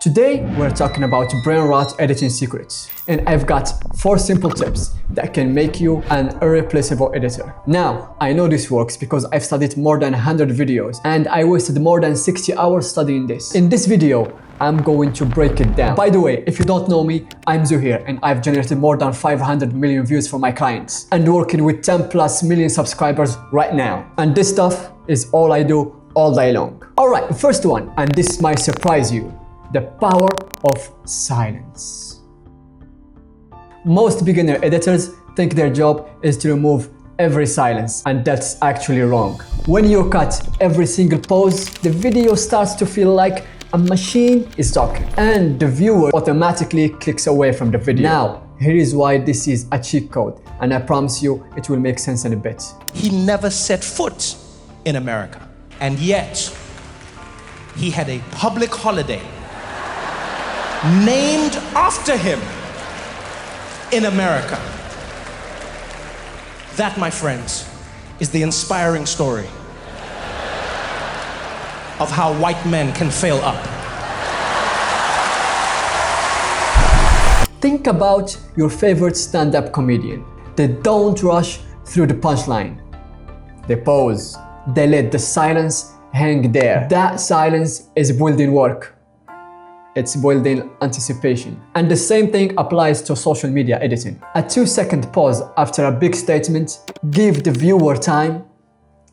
Today, we're talking about Brainrot editing secrets, and I've got 4 simple tips that can make you an irreplaceable editor. Now, I know this works because I've studied more than 100 videos and I wasted more than 60 hours studying this. In this video, I'm going to break it down. By the way, if you don't know me, I'm Zuhair and I've generated more than 500 million views for my clients and working with 10+ million subscribers right now. And this stuff is all I do all day long. Alright, first one, and this might surprise you. The power of silence. Most beginner editors think their job is to remove every silence, and that's actually wrong. When you cut every single pause, the video starts to feel like a machine is talking, and the viewer automatically clicks away from the video. Now, here is why this is a cheat code, and I promise you it will make sense in a bit. He never set foot in America, and yet he had a public holiday named after him in America. That, my friends, is the inspiring story of how white men can fail up. Think about your favorite stand-up comedian. They don't rush through the punchline. They pause. They let the silence hang there. That silence is building work. It's building anticipation. And the same thing applies to social media editing. A 2-second pause after a big statement gives the viewer time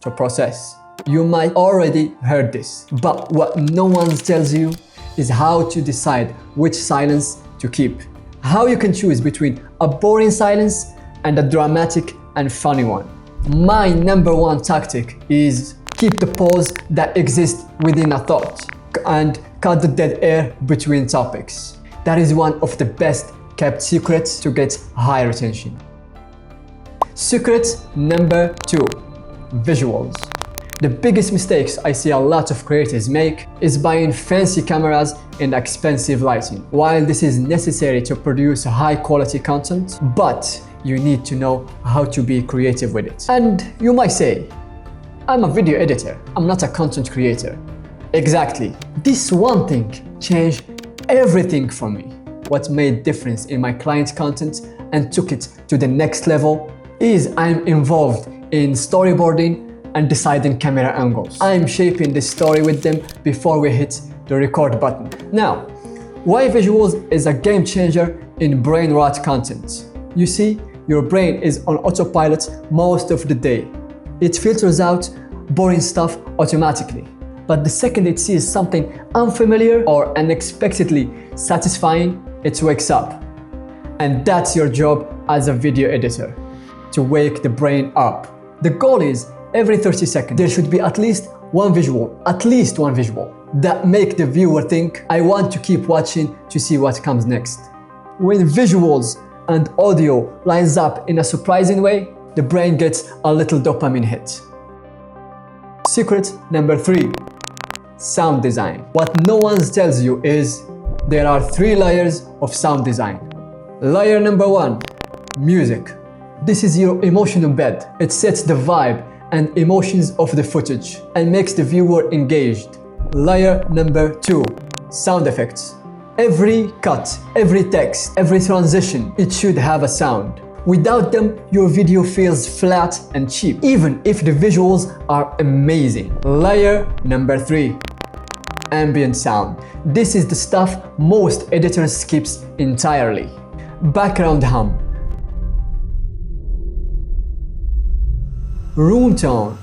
to process. You might already heard this, but what no one tells you is how to decide which silence to keep. How you can choose between a boring silence and a dramatic and funny one. My #1 tactic is keep the pause that exists within a thought and cut the dead air between topics. That is one of the best kept secrets to get high retention. Secret #2, visuals. The biggest mistakes I see a lot of creators make is buying fancy cameras and expensive lighting. While this is necessary to produce high quality content, but you need to know how to be creative with it. And you might say, I'm a video editor, I'm not a content creator. Exactly. This one thing changed everything for me. What made difference in my client content and took it to the next level is I'm involved in storyboarding and deciding camera angles. I'm shaping the story with them before we hit the record button. Now, why visuals is a game changer in Brainrot content? You see, your brain is on autopilot most of the day. It filters out boring stuff automatically. But the second it sees something unfamiliar or unexpectedly satisfying, it wakes up. And that's your job as a video editor, to wake the brain up. The goal is every 30 seconds, there should be at least one visual that make the viewer think, I want to keep watching to see what comes next. When visuals and audio lines up in a surprising way, the brain gets a little dopamine hit. Secret #3. Sound design. What no one tells you is there are 3 layers of sound design. Layer #1, music. This is your emotional bed. It sets the vibe and emotions of the footage and makes the viewer engaged. Layer #2, sound effects. Every cut, every text, every transition, it should have a sound. Without them, your video feels flat and cheap, even if the visuals are amazing. Layer #3, ambient sound. This is the stuff most editors skips entirely. Background hum, room tone,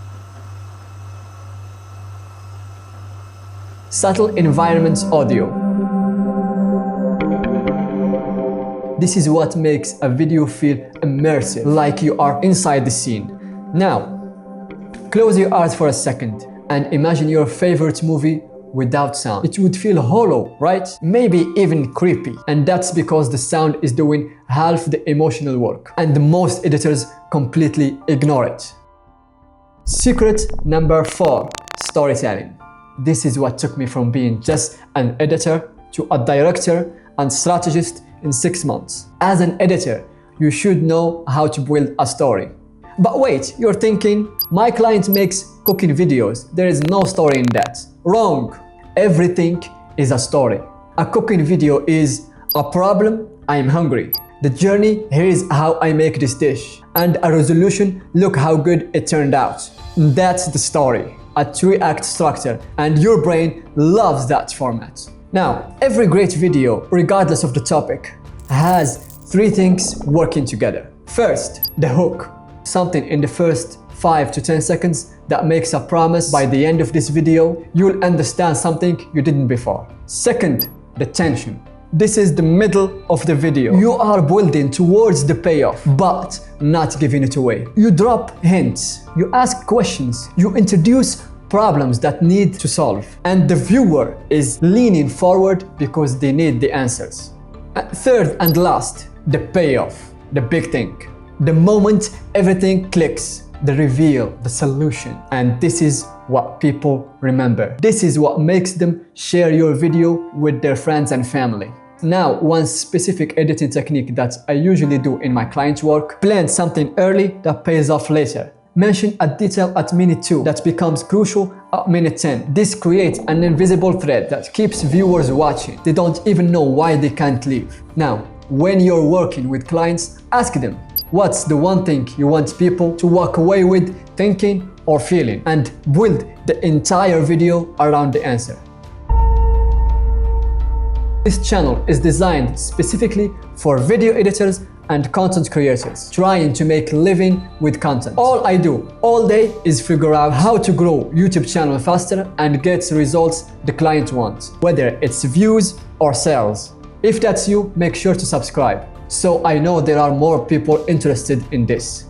subtle environments audio. This is what makes a video feel immersive, like you are inside the scene. Now, close your eyes for a second and imagine your favorite movie without sound. It would feel hollow, right? Maybe even creepy. And that's because the sound is doing half the emotional work, and most editors completely ignore it. Secret #4, storytelling. This is what took me from being just an editor to a director and strategist in 6 months. As an editor, you should know how to build a story. But wait, you're thinking, my client makes cooking videos. There is no story in that. Wrong. Everything is a story. A cooking video is a problem, I'm hungry. The journey, here is how I make this dish. And a resolution, look how good it turned out. That's the story, a 3-act structure, and your brain loves that format. Now, every great video, regardless of the topic, has 3 things working together. First, the hook. Something in the first 5 to 10 seconds that makes a promise by the end of this video, you'll understand something you didn't before. Second, the tension. This is the middle of the video. You are building towards the payoff, but not giving it away. You drop hints, you ask questions, you introduce problems that need to solve. And the viewer is leaning forward because they need the answers. Third and last, the payoff, the big thing. The moment everything clicks, the reveal, the solution. And this is what people remember. This is what makes them share your video with their friends and family. Now, one specific editing technique that I usually do in my client work: plan something early that pays off later. Mention a detail at minute 2 that becomes crucial at minute 10. This creates an invisible thread that keeps viewers watching. They don't even know why they can't leave. Now, when you're working with clients, ask them, what's the one thing you want people to walk away with thinking or feeling, and build the entire video around the answer. This channel is designed specifically for video editors and content creators trying to make a living with content. All I do all day is figure out how to grow YouTube channel faster and get results the client wants, whether it's views or sales. If that's you, make sure to subscribe, so I know there are more people interested in this.